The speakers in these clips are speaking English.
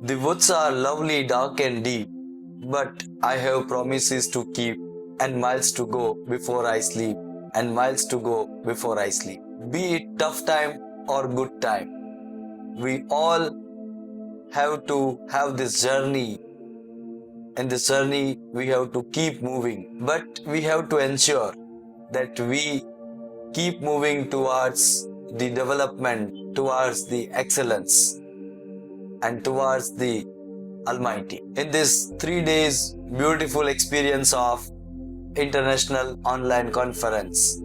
The woods are lovely, dark and deep, but I have promises to keep, and miles to go before I sleep, and miles to go before I sleep. Be it tough time or good time, we all have to have this journey. In this journey, we have to keep moving, but we have to ensure that we keep moving towards the development, towards the excellence, and towards the Almighty. In this 3 days beautiful experience of International Online Conference,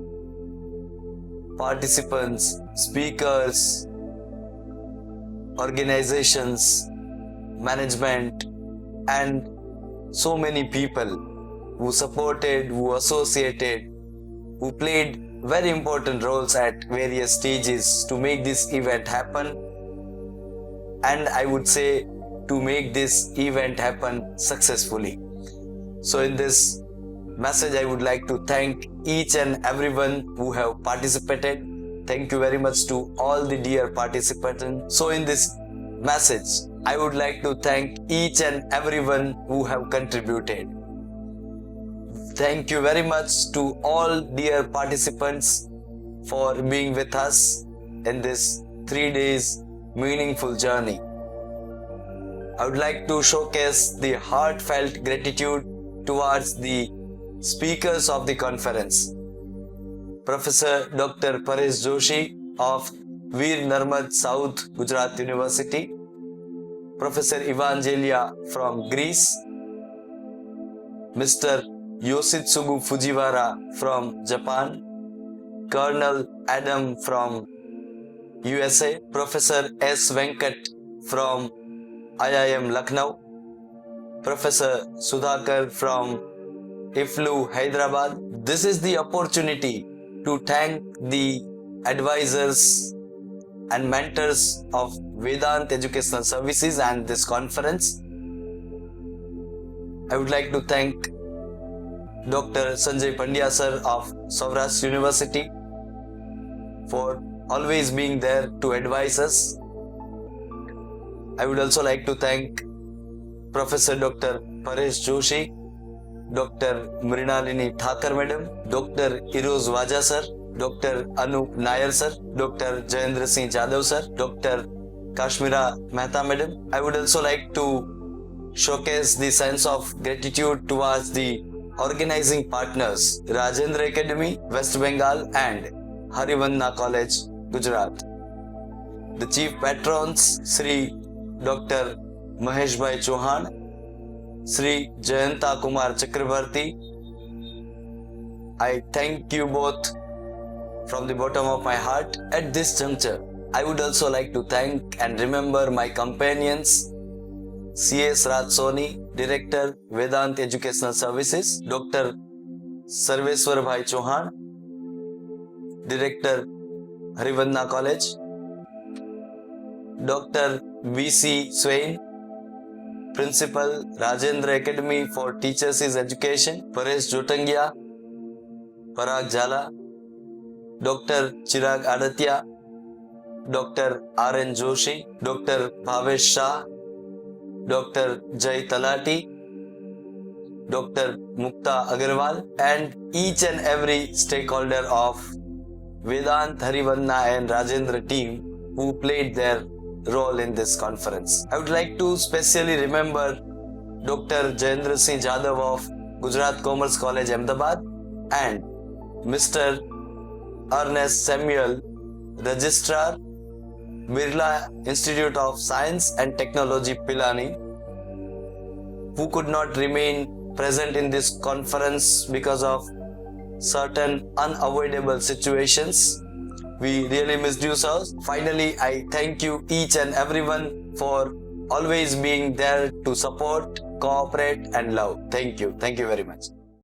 participants, speakers, organizations, management, and so many people who supported, who associated, who played very important roles at various stages to make this event happen, and I would say to make this event happen successfully. So in this message, I would like to thank each and everyone who have participated. Thank you very much to all the dear participants. So in this message, I would like to thank each and everyone who have contributed. Thank you very much to all dear participants for being with us in this 3 days meaningful journey. I would like to showcase the heartfelt gratitude towards the speakers of the conference. Professor Dr. Paresh Joshi of Veer Narmad South Gujarat University, Professor Evangelia from Greece, Mr. Yoshitsugu Fujiwara from Japan, Colonel Adam from USA, Professor S. Venkat from IIM Lucknow, Professor Sudhakar from IFLU Hyderabad. This is the opportunity to thank the advisors and mentors of Vedant Educational Services and this conference. I would like to thank Dr. Sanjay Pandya sir of Saurashtra University for always being there to advise us. I would also like to thank Professor Dr. Paresh Joshi, Dr. Mrinalini Thakur Madam, Dr. Iroz Waja sir, Dr. Anup Nair sir, Dr. Jayendra Singh Jadhav sir, Dr. Kashmira Mehta Madam. I would also like to showcase the sense of gratitude towards the organizing partners, Rajendra Academy, West Bengal and Harivanna College, Gujarat. The chief patrons, Sri Dr. Mahesh Bhai Chauhan, Sri Jayanta Kumar Chakrabarti. I thank you both from the bottom of my heart. At this juncture, I would also like to thank and remember my companions, C.S. Raj Soni, Director, Vedant Educational Services, Dr. Sarveswar Bhai Chauhan, Director, Harivanna College, Dr. B.C. Swain, Principal, Rajendra Academy for Teachers is Education, Paresh Jotangia, Parag Jhala, Dr. Chirag Adatya, Dr. R.N. Joshi, Dr. Bhavesh Shah, Dr. Jay Talati, Dr. Mukta Agarwal, and each and every stakeholder of Vedant, Harivanna and Rajendra team who played their role in this conference. I would like to specially remember Dr. Jayendra Singh Jadhav of Gujarat Commerce College, Ahmedabad, and Mr. Ernest Samuel, Registrar, Birla Institute of Science and Technology, Pilani, who could not remain present in this conference because of certain unavoidable situations. We really missed you, sir. Finally, I thank you each and everyone for always being there to support, cooperate and love. Thank you. Thank you very much.